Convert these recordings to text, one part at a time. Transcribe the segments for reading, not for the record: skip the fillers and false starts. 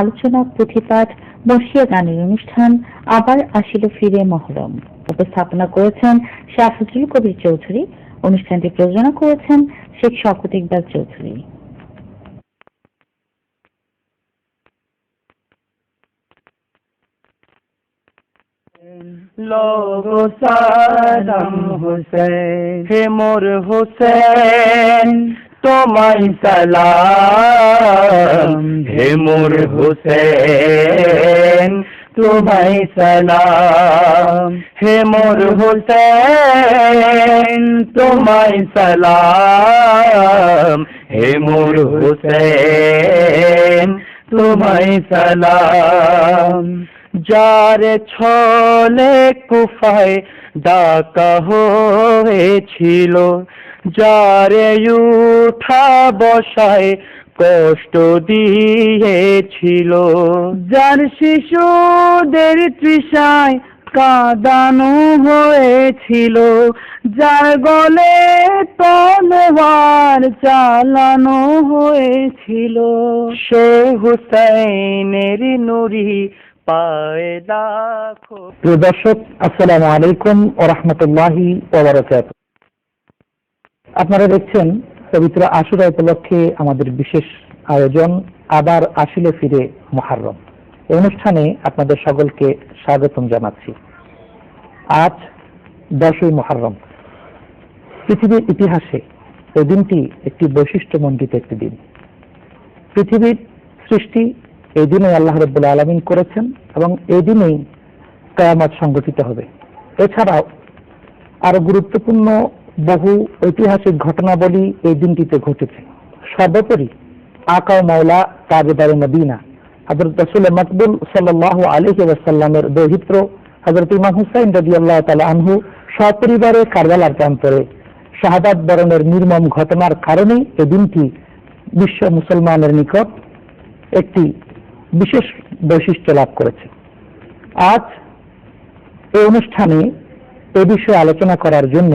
আলোচনা, পুঁথিপাঠ, বর্ষীয় গানের অনুষ্ঠান আবার আসিল ফিরে মহরম। উপস্থাপনা করেছেন শাহ ফজলুল কবির চৌধুরী। অনুষ্ঠানটি প্রযোজনা করেছেন শেখ শওকত ইকবাল চৌধুরী। লোগো সালাম হুসেন, হে মোর হুসেন তোমায় সালাম, হে মোর হুসেন তোমায় সালাম, হে মোর হুসেন তোমায় সালাম, হে মোর হুসেন তোমায় সালাম। যার ছলে কুফায় ডাকা হয়েছিল, যারে উঠা বসায় কষ্ট দিয়েছিল, যার শিশুদের তৃষায় কাঁদানো হয়েছিল, যার গলে তলোয়ার চালানো হয়েছিল, সে হুসাইনের নুরি পায়ে লাখো। প্রিয় দর্শক, আসসালামু আলাইকুম ওয়া রাহমাতুল্লাহি ওয়া বারাকাতুহু। আপনারা দেখছেন পবিত্র আশুরা উপলক্ষে আমাদের বিশেষ আয়োজন আবার আসিলে ফিরে মুহররম। এই অনুষ্ঠানে আপনাদের সকলকে স্বাগতম জানাচ্ছি। আজ 10ই মুহররম। পৃথিবীর ইতিহাসে এই দিনটি একটি বৈশিষ্ট্যমণ্ডিত একটি দিন। পৃথিবীর সৃষ্টি এই দিনে আল্লাহ রাব্বুল আলামিন করেছেন এবং এই দিনেই কিয়ামত সংঘটিত হবে। এছাড়াও আরো গুরুত্বপূর্ণ বহু ঐতিহাসিক ঘটনাবলী এই দিনটিতে ঘটেছে। সর্বোপরি আকা ও মাওলা তাজদারে মদিনা হযরত রাসূল মাকবুল সাল্লাল্লাহু আলাইহি ওয়াসাল্লামের দৌহিত্র হযরত ইমাম হুসাইন রাদিয়াল্লাহু তাআলা আনহু সপরিবারে কারবালার প্রান্তরে শাহাদাত বরণের নির্মম ঘটনার কারণে এই দিনটি বিশ্ব মুসলমানের নিকট একটি বিশেষ বৈশিষ্ট্য লাভ করেছে। আজ এই অনুষ্ঠানে এ বিষয়ে আলোচনা করার জন্য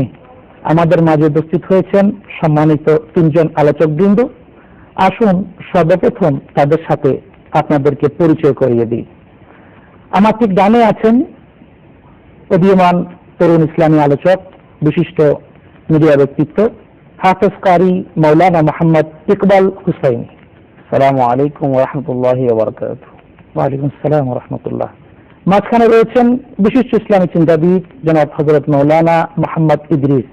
আমাদের মাঝে উপস্থিত হয়েছেন সম্মানিত 3 জন আলোচকবৃন্দ। আসুন সর্বপ্রথম তাদের সাথে আপনাদেরকে পরিচয় করিয়ে দিই। আমার ঠিক ডানে আছেন উদীয়মান তরুণ ইসলামী আলোচক, বিশিষ্ট মিডিয়া ব্যক্তিত্ব হাফেজ কারি মাওলানা মোহাম্মদ ইকবাল হুসাইনি। আসসালামু আলাইকুম ওয়া রাহমাতুল্লাহি ওয়া বারাকাতুহু। ওয়া আলাইকুম আসসালাম ওয়া রাহমাতুল্লাহ। মাঝখানে রয়েছেন বিশিষ্ট ইসলামী চিন্তাবিদ জনাব হযরত মাওলানা মোহাম্মদ ইদ্রিস।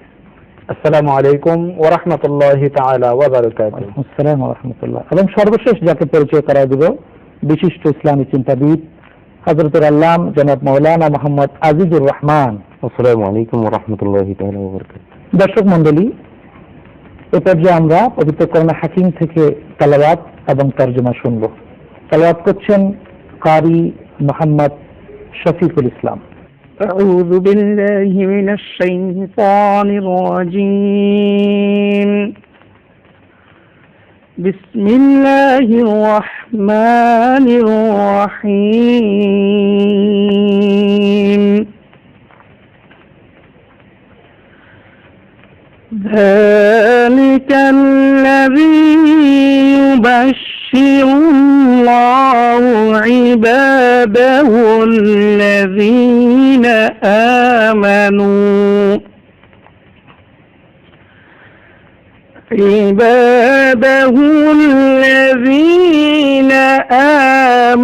আসসালামু আলাইকুম ওয়া রাহমাতুল্লাহি তাআলা ওয়া বারাকাতুহু। আসসালাম ওয়া রাহমাতুল্লাহ। এবং সর্বশেষ যাকে পরিচয় করায় দেব, বিশিষ্ট ইসলামী চিন্তাবিদ হযরতুল আল্লাম জনাব মাওলানা মোহাম্মদ আজিজুর রহমান। আসসালামু আলাইকুম ওয়া রাহমাতুল্লাহি তাআলা ওয়া বারাকাতুহু। দর্শক মণ্ডলী, এ পর্যায়ে আমরা পবিত্র কোরআন হাকিম থেকে তেলাওয়াত এবং তরজমা শুনব। তেলাওয়াত করছেন কারি মোহাম্মদ শফিকুল ইসলাম। أعوذ بالله من الشيطان الرجيم. بسم الله الرحمن الرحيم. ذلك الذي يبشر الله عباده الذين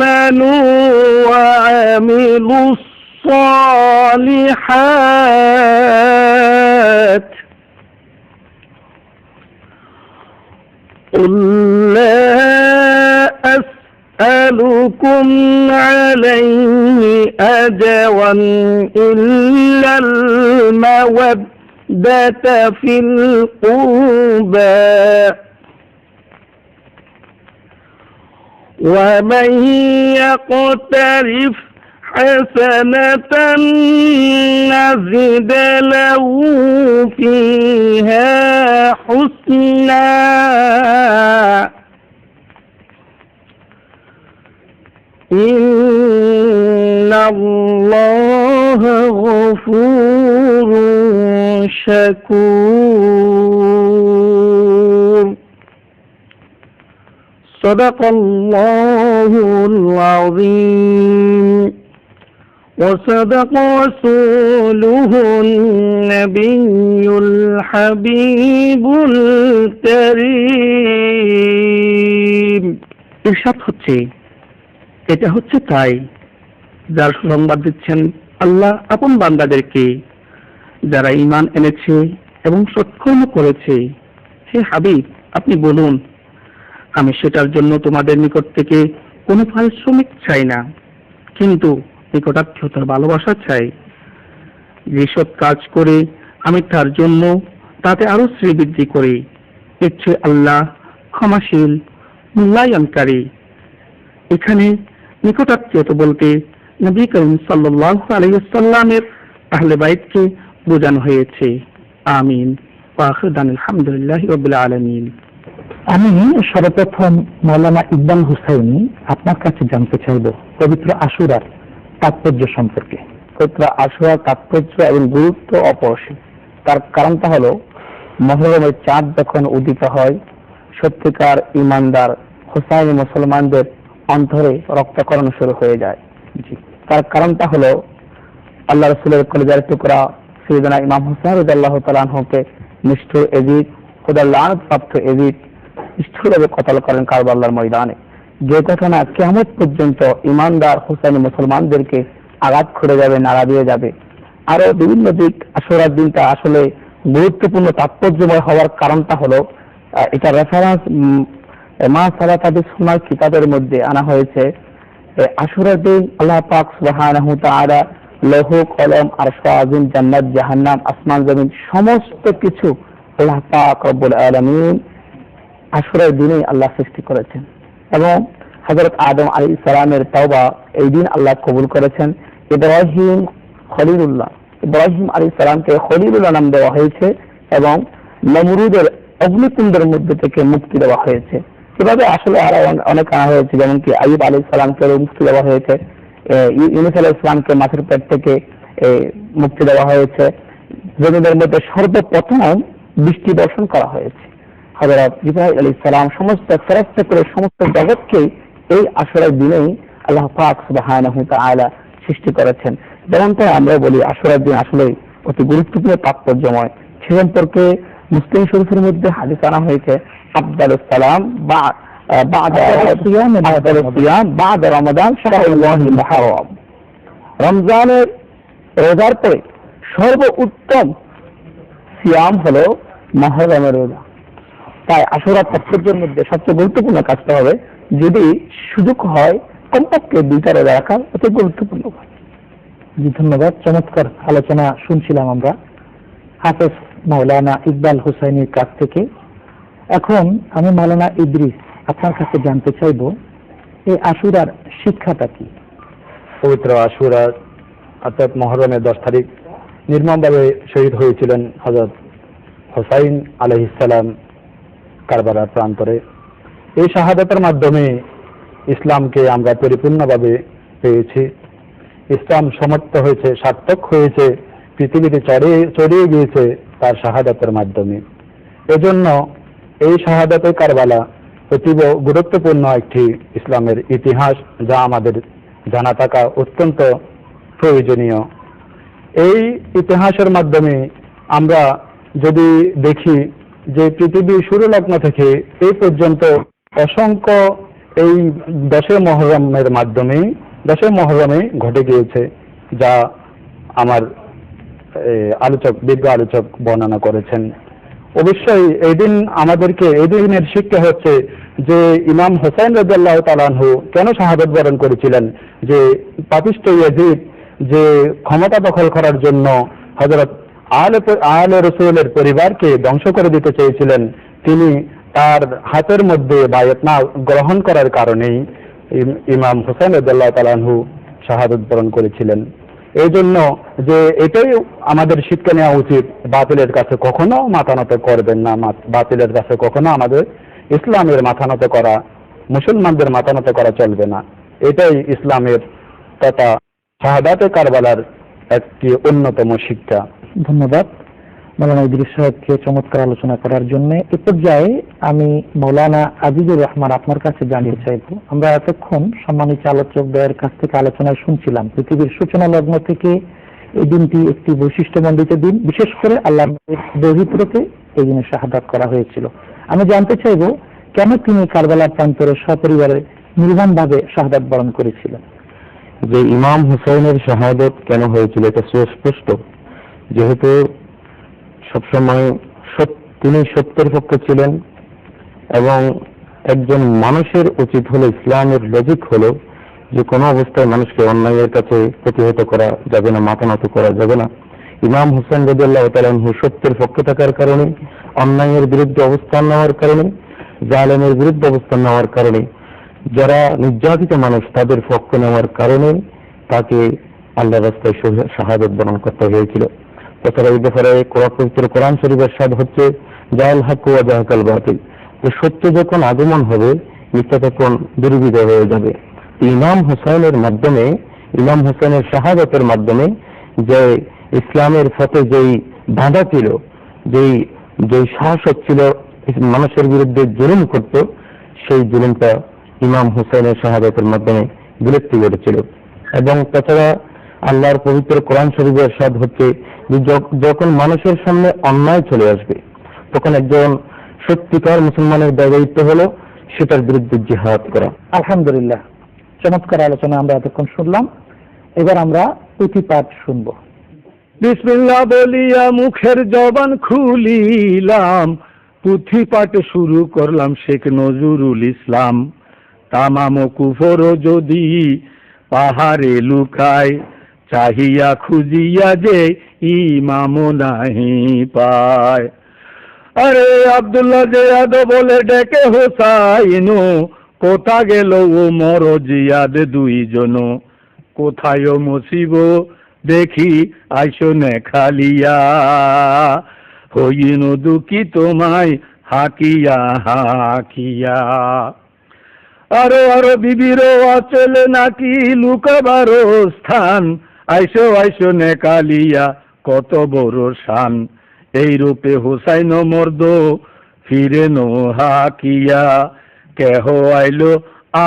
آمنوا وعملوا الصالحات. قل لا أسألكم عليه أجرا إلا المودة في القربى، ومن يقترف حسنة نزد له فيها حسنا، إن الله غفور شكور. صدق الله العظيم وصدق رسوله النبي الحبيب الكريم ইরশাদ হচ্ছে এটা হচ্ছে তাই যার সংবাদ দিচ্ছেন আল্লাহ আপন বান্দাদেরকে যারা ঈমান এনেছে এবং সৎকর্ম করেছে। হে হাবিব, আপনি বলুন, আমি সেটার জন্য তোমাদের নিকট থেকে কোনো পারিশ্রমিক চাই না, কিন্তু নিকটাত্মীয়তার ভালোবাসা চাই। যে সৎ কাজ করে আমি তার জন্য তাতে আরো শ্রীবৃদ্ধি করি, নিশ্চয় আল্লাহ ক্ষমাশীল মূল্যায়নকারী। এখানে নিকটাত্মীয়তা বলতে নবী করিম সাল্লাল্লাহু আলাইহি ওয়াসাল্লামের আহলে বাইতকে বোঝানো হয়েছে। আমিন ওয়া আখিরু আলহামদুলিল্লাহি রাব্বিল আলামিন। আমি সর্বপ্রথম মাওলানা ইকবাল হুসাইনি আপনার কাছে জানতে চাইব পবিত্র আশুরার তাৎপর্য সম্পর্কে। পবিত্র আশুরার তাৎপর্য এবং গুরুত্ব অপরিসীম। তার কারণটা হলো মহরমের চাঁদ যখন উদিত হয়, সত্যিকার ইমানদার হোসাইনি মুসলমানদের অন্তরে রক্তকরণ শুরু হয়ে যায়। তার কারণটা হলো আল্লাহ রাসূলের কলিজার টুকরা সাইয়েদনা ইমাম হোসেন রাদিয়াল্লাহু তাআলা আনহুকে নিষ্ঠুর এজিদ, খোদার লানত প্রাপ্ত এজিদ নিষ্ঠুরভাবে কতল করেন কারবালার ময়দানে। যে ঘটনা কিয়ামত পর্যন্ত ইমানদার হোসাইনি মুসলমানদেরকে আঘাত করে যাবে, নাড়া দিয়ে যাবে। আরো বিভিন্ন দিক আশুরার দিনটা আসলে গুরুত্বপূর্ণ তাৎপর্যময় হওয়ার কারণটা হলো এটা রেফারেন্স মা সালাত সুন্নাহ কিতাবের মধ্যে আনা হয়েছে। আশুরার দিন আল্লাহ পাক সুবহানাহু ওয়া তাআলা লৌহ কলম আরশ আজিম জান্নাত জাহান্নাম আসমান জমিন সমস্ত কিছু আল্লাহ পাক রব্বুল আলামিন আশুরার দিনে আল্লাহ সৃষ্টি করেছেন এবং হযরত আদম আলাইহিস সালামের তওবা এই দিন আল্লাহ কবুল করেছেন। ইব্রাহিম আলাইহিস সালামকে খলিলুল্লাহ নাম দেওয়া হয়েছে এবং নমরুদের অগ্নিকুণ্ডের মধ্যে থেকে মুক্তি দেওয়া হয়েছে। এভাবে আসলে আরো অনেক আনা হয়েছে, যেমন কি আইয়ুব আলাইহিস সালামকে মুক্তি দেওয়া হয়েছে, ইউনূস আলাইহিস সালামকে মাছের পেট থেকে মুক্তি দেওয়া হয়েছে। জমিনের মধ্যে সর্বপ্রথম বৃষ্টি বর্ষণ করা হয়েছে। হযরত ইব্রাহিম আলাইহিস সালাম সমস্ত ফেরেশতা করে সমস্ত জগৎকে এই আশুরার দিনেই আল্লাহ পাক সুবহানাহু ওয়া তাআলা সৃষ্টি করেছেন। যেমনটা আমরা বলি আশুরার দিন আসলে অতি গুরুত্বপূর্ণ তাৎপর্যময়। সে সম্পর্কে মুসলিম শরীফের মধ্যে হাদিস আনা হয়েছে, আফদালুস সালাম বা'দা সিয়াম বা'দা রমাদান শাহরুল্লাহিল মুহাররম। রমজানের রোজার পরে সর্বোত্তম সিয়াম হলো মুহররমের রোজা। তাই আশুরার তাৎপর্যের মধ্যে সবচেয়ে গুরুত্বপূর্ণ কাজটা হবে, যদি সুযোগ হয় কমপক্ষে 2টা রোজা রাখা অতি গুরুত্বপূর্ণ। জি, ধন্যবাদ। চমৎকার আলোচনা শুনছিলাম আমরা হাফেজ মাওলানা ইকবাল হুসাইনির কাছ থেকে। এখন আমি মাওলানা ইদ্রিস আপনার কাছে জানতে চাইব এই আশুরার শিক্ষাটা কি? পবিত্র আশুরা অর্থাৎ মহরমের 10 তারিখ নির্মমভাবে শহীদ হয়েছিলেন হযরত হোসাইন আলাইহিস সালাম কারবালার প্রান্তরে। এই শাহাদাতের মাধ্যমে ইসলামকে আমরা পরিপূর্ণভাবে পেয়েছি। ইসলাম সমর্থ হয়েছে, সার্থক হয়েছে, পৃথিবীতে ছড়িয়ে গিয়েছে তার শাহাদাতের মাধ্যমে। এজন্য এই শাহাদাতে কারবালা অতীব গুরুত্বপূর্ণ একটি ইসলামের ইতিহাস, যা আমাদের জানা থাকা অত্যন্ত প্রয়োজনীয়। এই ইতিহাসের মাধ্যমে আমরা যদি দেখি যে পৃথিবীর শুরু লগ্ন থেকে এই পর্যন্ত অসংখ্য এই 10 মুহররমের মাধ্যমে 10 মুহররমে ঘটে গিয়েছে, যা আমার বিজ্ঞ আলোচক বর্ণনা করেছেন। অবশ্যই এই দিন আমাদেরকে এই দিনের শিক্ষা হচ্ছে যে ইমাম হোসেন রাদিয়াল্লাহু তাআলা আনহু কেন শাহাদাত বরণ করেছিলেন। যে পাপিষ্ঠ ইয়াজিদ যে ক্ষমতা দখল করার জন্য হযরত আলে রাসূলের পরিবারকে ধ্বংস করে দিতে চেয়েছিলেন, তিনি তার হাতের মধ্যে বায়াত না গ্রহণ করার কারণেই ইমাম হোসেন রাদিয়াল্লাহু তাআলা আনহু শাহাদাত বরণ করেছিলেন। এই জন্য যে এটাই আমাদের শিক্ষা নেওয়া উচিত, বাতিলের কাছে কখনো মাথা নত করবেন না, বাতিলের কাছে কখনো আমাদের ইসলামের মাথা নত করা, মুসলমানদের মাথা নত করা চলবে না। এটাই ইসলামের তথা শাহাদাতে কারবালার একটি অন্যতম শিক্ষা। ধন্যবাদ। মৌলানা ইদ্রিস সাহেবকে চমৎকার আলোচনা করার জন্য। এ পর্যায়ে আমি মৌলানা আজিজুর রহমান আপনার কাছে জানতে চাইব, আমরা এতক্ষণ সম্মানিত আলোচকদের কাছ থেকে আলোচনায় শুনছিলাম পৃথিবীর সূচনা লগ্ন থেকে এই দিনটি একটি বৈশিষ্ট্যমণ্ডিত দিন, বিশেষ করে আল্লাহর দৌহিত্রকে এই দিনে শাহাদাত করা হয়েছিল। আমি জানতে চাইব কেন তিনি কারবালার প্রান্তরে সপরিবারে নির্মমভাবে শাহাদাত বরণ করেছিলেন। যে ইমাম হুসাইনের শাহাদাত কেন হয়েছিল এটা সুস্পষ্ট, যেহেতু সবসময় তিনি সত্যের পক্ষে ছিলেন এবং একজন মানুষের উচিত হলো, ইসলামের লজিক হলো যে কোনো অবস্থায় মানুষকে অন্যায়ের কাছে প্রতিহত করা যাবে না, মাথা নত করা যাবে না। ইমাম হুসাইন রাদিয়াল্লাহু তাআলা আনহু সত্যের পক্ষে থাকার কারণে, অন্যায়ের বিরুদ্ধে অবস্থান নেওয়ার কারণে, জালেমের বিরুদ্ধে অবস্থান নেওয়ার কারণে, যারা নির্যাতিত মানুষ তাদের পক্ষ নেওয়ার কারণে তাকে আল্লাহর রাস্তায় শাহাদাত বরণ করতে হয়েছিল। তাছাড়া এই ব্যাপারে পবিত্র কোরআন শরীফের সাদ হচ্ছে জাল হক ওয়া জাহাকাল বাতিল, যে সত্য যখন আগমন হবে মিথ্যা তখন দুর্বিদয় হয়ে যাবে। ইমাম হুসাইনের মাধ্যমে, ইমাম হুসাইনের শাহাদাতের মাধ্যমে যে ইসলামের পথে যেই বাধা ছিল, যেই সাহস ছিল মানুষের বিরুদ্ধে জুলুম করত, সেই জুলুমটা ইমাম হুসাইনের শাহাদাতের মাধ্যমে বিলুপ্তি ঘটেছিল। এবং তাছাড়া আল্লাহর পবিত্র কোরআন শরীফের সাদ হচ্ছে যে যখন মানুষের সামনে অন্যায় চলে আসবে তখন একজন সত্যিকার মুসলমানের দায়িত্ব হলো সেটার বিরুদ্ধে জিহাদ করা। আলহামদুলিল্লাহ, চমৎকার আলোচনা আমরা এতক্ষণ শুনলাম। এবার আমরা পুঁথিপাঠ শুনবো। বিসমিল্লাহ বলিয়া মুখের জবান খুলিলাম, পুঁথিপাঠ শুরু করলাম শেখ নজরুল ইসলাম। তামাম কুফর যদি পাহাড়ে লুকায়, চাহিয়া খুঁজিয়া যে ইমাম নাহি পায়। আরে আব্দুল্লাহ জিয়াদ বলে ডেকে হোসাইন, কোথা গেল ও মর জিয়াদ দুইজন, কোথায় মসিব দেখি আইসো নে খালিয়া, হইন দুঃখী তোমায় হাকিয়া হাকিয়া। আরো বিবির আচলে নাকি লুকাবার স্থান, আইসো আইসো নে কালিয়া কত বড় শান। এই রূপে হুসাইন মর্দ ফিরে নো হাকিয়া, কেহ আইলো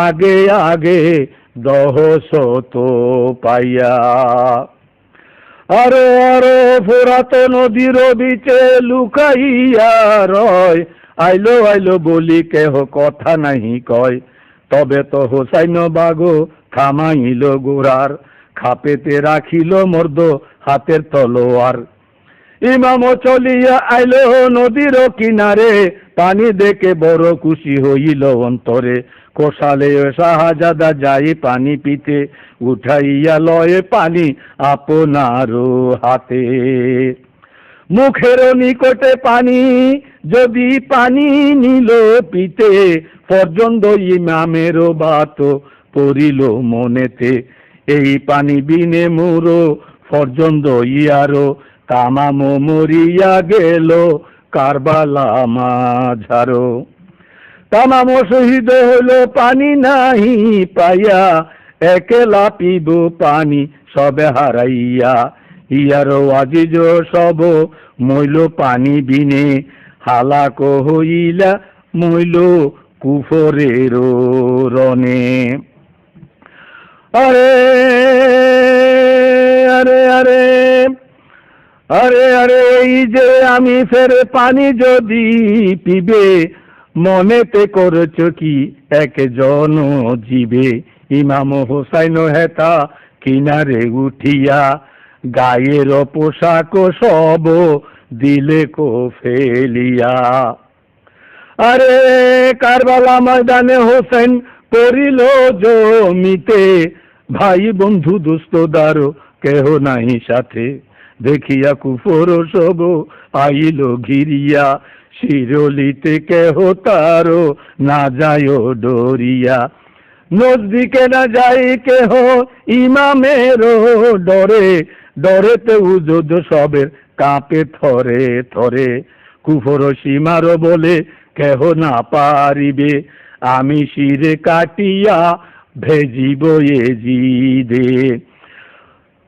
আগে আগে দহ শত পাইয়া। আরো ফোরাত নদীর বিচে লুকাইয়া রয়, আইলো আইলো বলি কেহ কথা নাহি কয়। তবে তো হোসাইন বাগো থামাইল গোরার, খাপেতে রাখিল মর্দ হাতের তলোয়ার। ইমাম চলিয়া আইলো নদীর কিনারে, পানি দেখে বড় খুশি হইল অন্তরে। কোষালে শাহজাদা যাই পানি পিতে, উঠাইয়া লয়ে পানি আপনার হাতে। মুখের নিকটে পানি যদি পানি নিল পিতে, পর্যন্ত ইমামের বাত পড়িল মনেতে। এই পানি বিনে মুরো পর্যন্ত ইয়ারো, তামাম মরিয়া গেল কারবালা মাঝারো। তামাম শহীদ হইল পানি নাহি পাইয়া, একলা পিব পানি সবে হারাইয়া। ইয়ারো আজিজ সব মইল পানি বিনে, হালাক হইলা মইল কুফরের রনে। আরে আরে আরে আরে আরে এই যে আমি ফের পানি যদি পিবে, মনেতে করছ কি একজন জীবে। ইমাম হোসাইন হেতা কিনারে উঠিয়া, গায়ের পোশাক সব দিলে কো ফেলিয়া। আরে কারবালা ময়দানে হোসেন পড়িল জমিতে, ভাই বন্ধু দুস্তদার কেহ নাই সাথে। দেখিয়া কুফর সব আইল ঘিরিয়া, শিরলিতে কেহ তার না যায় ডরিয়া। নজদিকে না যাই কেহ ইমামের ডরে, ডরেতে উজুদ সবের কাঁপে থরে থরে। কুফর সীমার বলে কেহ না পারিবে, আমি শিরে কাটিয়া ভেজিব এজিদে।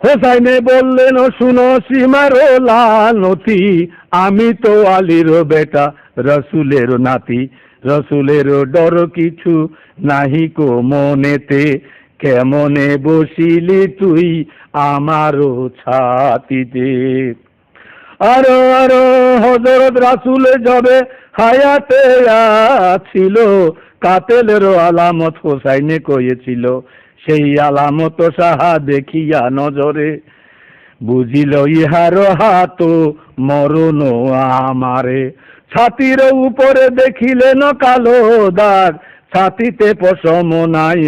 হোসাইনে বললেন, ও শুনো সীমার লানতি, আমি তো আলীর বেটা, রসুলের নাতি। রসুলের ডর কিছু নাহি কো মনেতে, কেমনে বসিলি তুই আমারও ছাতিতে। আরো আরো হযরত রাসূল যবে হায়াতে ছিল, কাতেলের আলামত হোসাইনে কয়েছিল। সেই আলামত সাহা দেখিয়া নজরে, বুঝিল ইহার হাত মরণ আমারে। ছাতির উপরে দেখিলেন কালো দাগ, ছাতিতে পশম নাই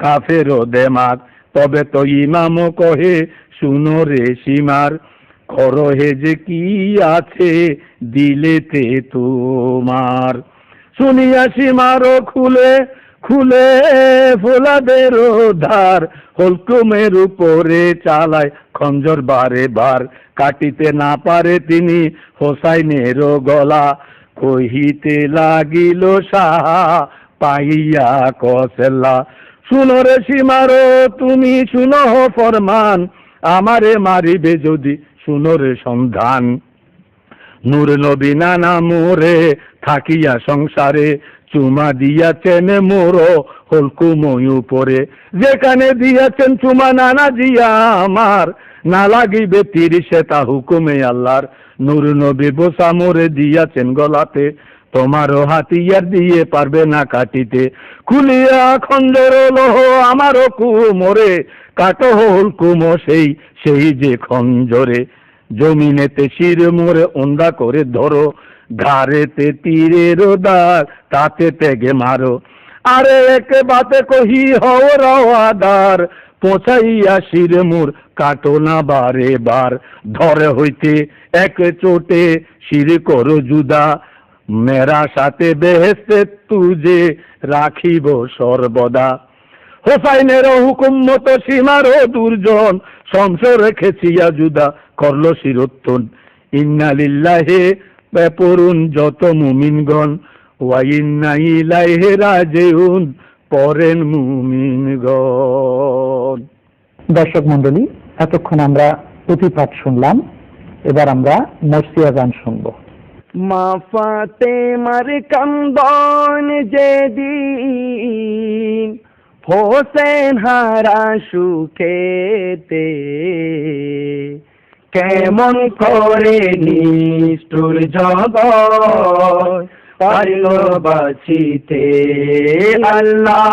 কাফের দেমাগ। তবে তো ইমাম কহে, শুনো রে সীমার, খরহে যে কি আছে দিলেতে তোমার। শুনিয়া সীমার খুলে খুলে ফোলাদের ধার, হলকুমের উপরে চালায় খঞ্জর বারে বার। কাটিতে না পারে তিনি হোসাইনের গলা, কহিতে লাগিল সাহা পাইয়া কসেলা। শুনো রে সীমার, তুমি শুনো ফরমান, আমারে মারিবে যদি শুনো রে সন্ধান। নূর নবী নানা মোরে থাকিয়া সংসারে, চুমা দিয়াছেন মোর হলকুময় উপরে। যেখানে দিয়াছেন চুমা নানা জিয়া আমার, না লাগিবে তীর সেটা হুকুমে আল্লাহর। নূর নবী বোসা মোরে দিয়াছেন গলাতে, তোমারও হাতিয়ার দিয়ে পারবে না কাটিতে। খুলিয়া খঞ্জর লোহ আমারও কুমোরে, কাটো হুকুম সেই সেই যে খঞ্জরে। জমিনেতে শির মোরে ওন্দা করে ধরো, ঘাড়েতে তীরের দাগ তাতে তেগে মারো। আরে এক বাতে কহি হও রওয়াদার, পৌঁছাইয়া শির মোর কাটো না বারে বার। ধরে হইতে এক চোটে শির করো জুদা, মেরা সাথে বেহেস্তে তুজে রাখিব সর্বদা। হোসাইনের হুকুম মতো সীমারও দুর্জন, সংসার রেখেছিয়া জুদা করলো শিরোত্তন। ইন্না লিল্লাহে পড়ুন যত মুমিনগণ, ওয়া ইন্না ইলাইহি রাজিউন পড়েন মুমিনগণ। দর্শক মন্ডলী, এতক্ষণ আমরা পুঁথিপাঠ শুনলাম। এবার আমরা মরসিয়া গান শুনবো। মা ফাতেমার কান্দন যেদিন, হোসেন হারা সুখেতে, কেমন করে নিষ্ঠুর জগৎ পারল বাঁচিতে। আল্লাহ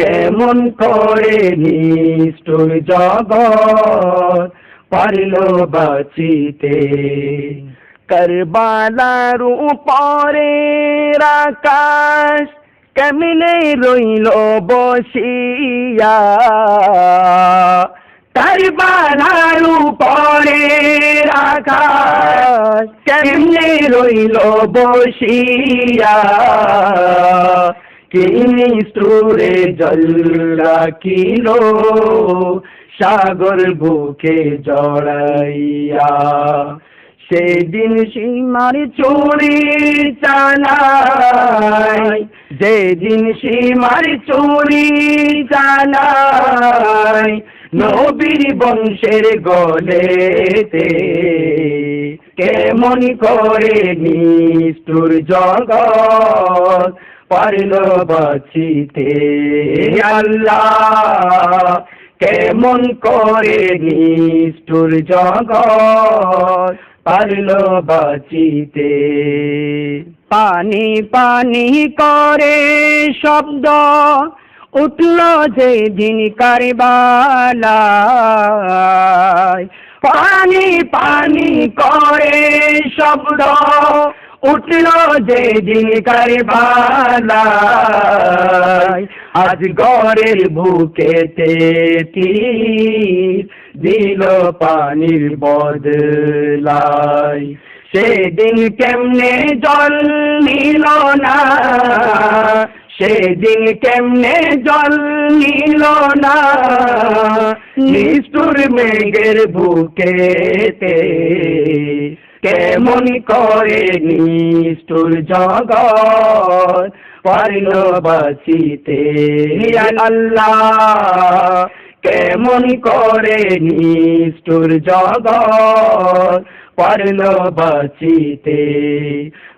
কেমন করে নিষ্ঠুর জগৎ পারল বাঁচিতে। কারবালার উপরে আকাশ কেমনে রইল বসিয়া, কারবালার উপরে আকাশ কেমনে রইল বসিয়া। কি নিষ্ঠুরে জল রাখিল সাগর বুকে জড়াইয়া। সেদিন সীমার চুরি চালায়, যেদিন সীমার চুরি চালায়, নবীর বংশের গলেতে, কেমন করে নিষ্ঠুর জগৎ পারল বাঁচিতে। আল্লাহ কেমন করে নিষ্ঠুর জগৎ পারল বাঁচিতে। পানি পানি করে শব্দ উঠল যেদিন কারবালায়, পানি পানি করে শব্দ উঠল যেদিন কারবালায়। আজ গড়ের বুকেতে তীর দিল পানির বদলায়। সেদিন কেমনে জল নিল না, সেদিন কেমনে জল নিল না, নিষ্ঠুর মেঘের বুকেতে, কেমন করে নিষ্ঠুর জগৎ পারল বাঁচিতে। আল্লাহ কেমন করে নিষ্ঠুর জগৎ পারল বাঁচিতে।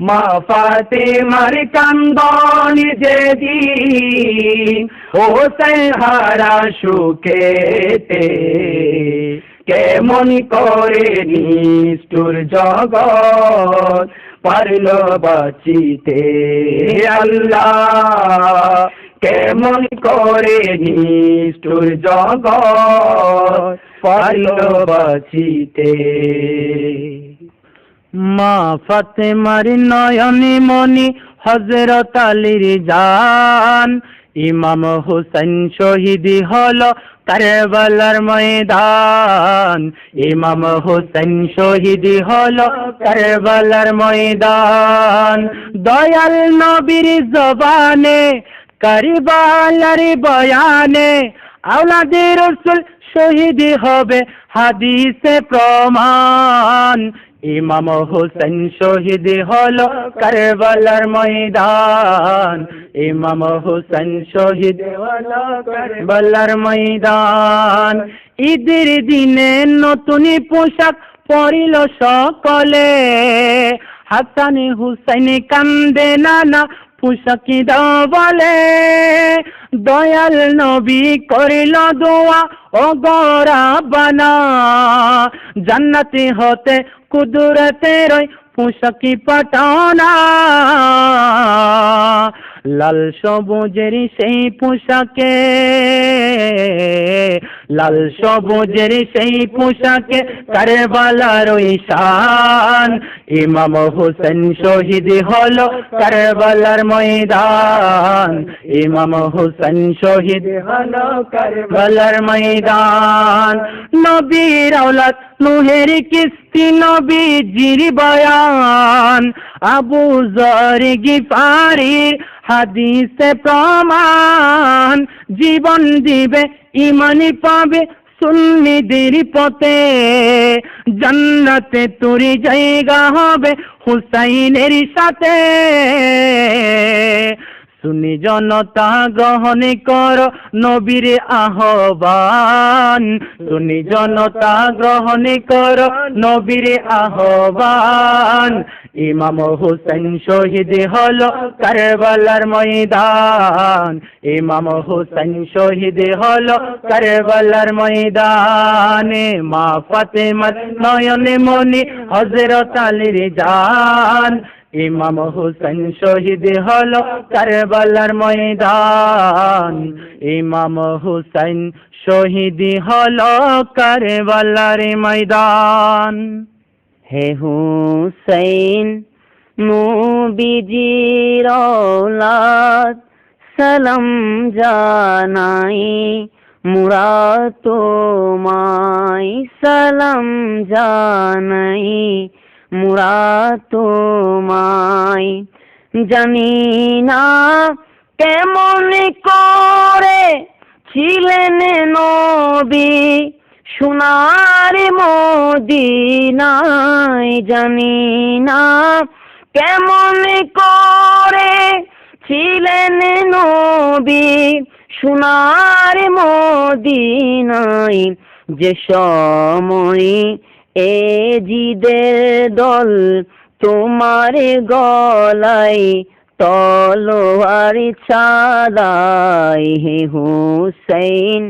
মা ফাতেমার কান্দন যেদিন হোসেন হারা সুখেতে, কেমন করে নিষ্ঠুর জগৎ পারল বাঁচিতে। আল্লাহ কেমন করে নিষ্ঠুর জগৎ পারল বাঁচিতে। মা ফাতেমার নয়নে মনি হযরত আলীর জান, ইমাম হোসেন শহীদ হলো কারবালার ময়দান। ইমাম হোসেন শহীদ হলো কারবালার ময়দান। দয়াল নবীর জবানে কারবালার বয়ানে আওলাদে রাসূল শহীদ হবে হাদিসে প্রমাণ। ইমাম হোসেন শহীদ হলো কারবালার ময়দান। ইমাম হোসেন শহীদ হলো কারবালার ময়দান। ঈদের দিনে নতুন পোশাক পরিল সকলে, হাসান হুসাইন কান্দে নানা পোশাকি দাও বলে। দয়াল নবী করিল দোয়া ও গরাবানা, জান্নাতি হতে কুদরতের পোশাকি পাঠানা। লাল সবুজের সেই পোশাকে, লাল সবুজের সেই পোশাকে কারবালার ওই শান। ইমাম হোসেন শহীদ হলো কারবালার ময়দান। ইমাম হোসেন শহীদ হলো কারবালার ময়দান। নবীর আওলাদ নূহের কিস্তি নবীজির বয়ান, আবু যর গিফারির হাদিসে প্রমাণ। জীবন দিবে ইমানি পাবে সুন্নিদের পথে, জান্নাতে তোর জায়গা হবে হুসাইনের সাথে। সুন্নি জনতা গ্রহণ কর নবীর আহ্বান। সুন্নি জনতা গ্রহণ কর নবীর আহ্বান। ইমাম হোসেন শহীদ হলো কারবালার ময়দান। ইমাম হোসেন শহীদ হলো কারবালার ময়দানে। মা ফাতেমার নয়নে মনি হযরত আলীর জান, ইমাম হোসেন শহীদ হলো কারবালার ময়দান। ইমাম হোসেন শহীদ হলো কারবালার ময়দান। হে হুসাইন নবীজির औलाद সালাম জানাই, মুরাদ তোমায় সালাম জানাই, মুরাদ তোমায়। জানি না কেমন করে ছিলেন নবী সোনার মদিনায়, জানি না কেমন করে ছিলেন নবী সোনার মদিনায়। যে সময় এ জিদের দল তোমার গলায় তলোয়ার চালায়। হে হুসাইন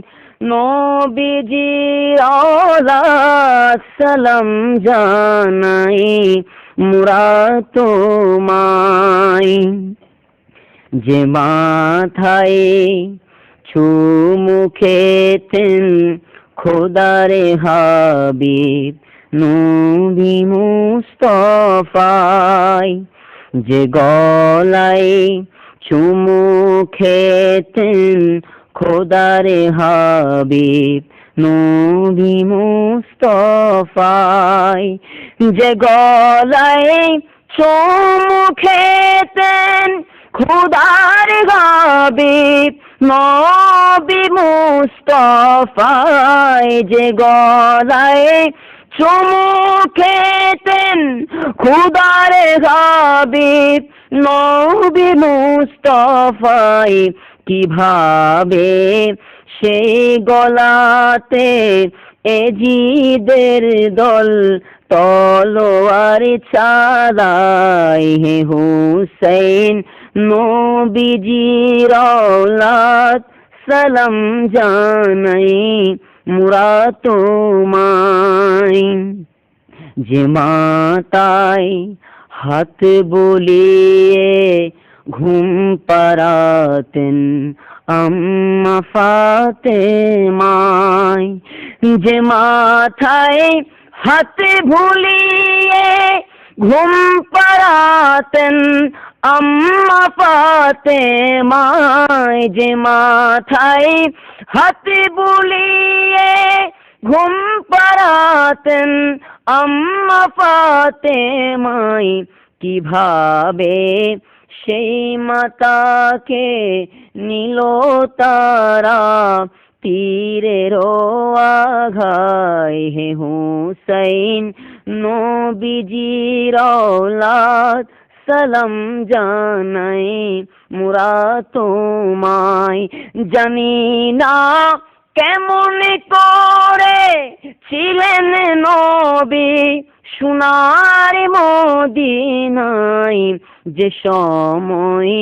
নবীজির औलाद সালাম জানাই, মুরাদ তোমায়। যে মাথায় চুমু খেতেন খোদারে হাবিব নবী মুস্তাফায়, যে গলায় চুমু খেতেন খোদারে হাবিব নবী মুস্তাফায়, যে গলায় চুমু খেতেন খোদার হাবিব নবী মুস্তাফায়, যে গলায় চুমু খেতেন খোদার হাবিব নবী মুস্তাফায়। কিভাবে সেই গলাতে এজিদের দল তলোয়ার চালায় হে হুসাইন নবীজির औलाद সালাম জানাই মুরা তোমায় যে মাতায় হাত বুলিয়ে ঘুম পাড়াতেন আম্মা ফাতেমায় যে মাথায় হাত বুলিয়ে ঘুম পাড়াতেন আম্মা ফাতেমায় যে মাথায় হাত বুলিয়ে ঘুম পাড়াতেন আম্মা ফাতেমায় কিভাবে সেই মাতাকে নিল তারা তীরের আঘায় হে হুসাইন নবীজির औलाद সালাম জানাই মুরা তোমায় জানি না কেমন করে ছিলেন নবী সোনার মদিনায় যে সময়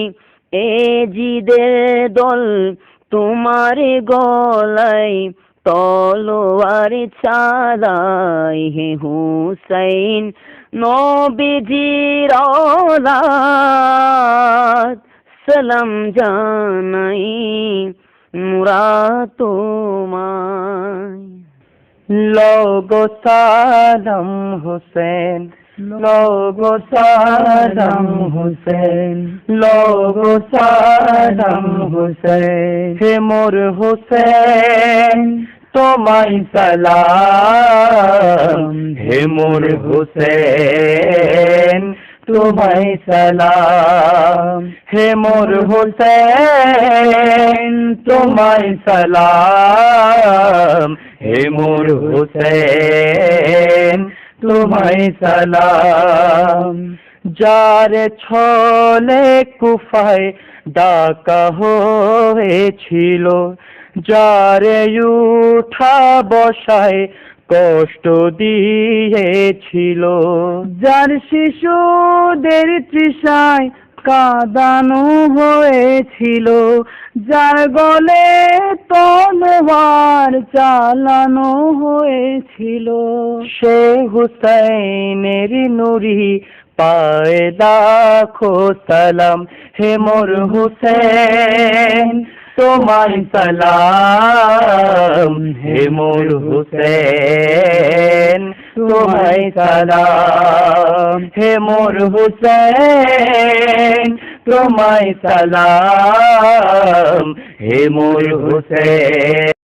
এজিদের দল তোমার গলায় তলোয়ার চালায় হে হুসাইন নবীজির औलाद সালাম জানাই মুরা তোমায় লগো সালাম হোসেন লগো সালাম হোসেন লগো সালাম হোসেন হে মোর হোসেন তোমায় সালাম হে মোর হোসেন তোমায় সালাম হে মোর হোসেন তোমায় সালাম হে মোর হোসেন তোমায় সালাম যার ছলে কুফায় ডাকা হয়েছিল যারে উঠা বসায় কষ্ট দিয়েছিল যার শিশুদের তৃষায় কাঁদানো হয়েছিল যার গলে তলোয়ার চালানো হয়েছিল সে হুসাইনের নুরি পায়ে লাখো সালাম হে মোর হুসেন তোমায় সালাম হে মোর হুসেন তোমায় সালাম হে মোর হুসেন তোমায় সালাম হে মোর হুসেন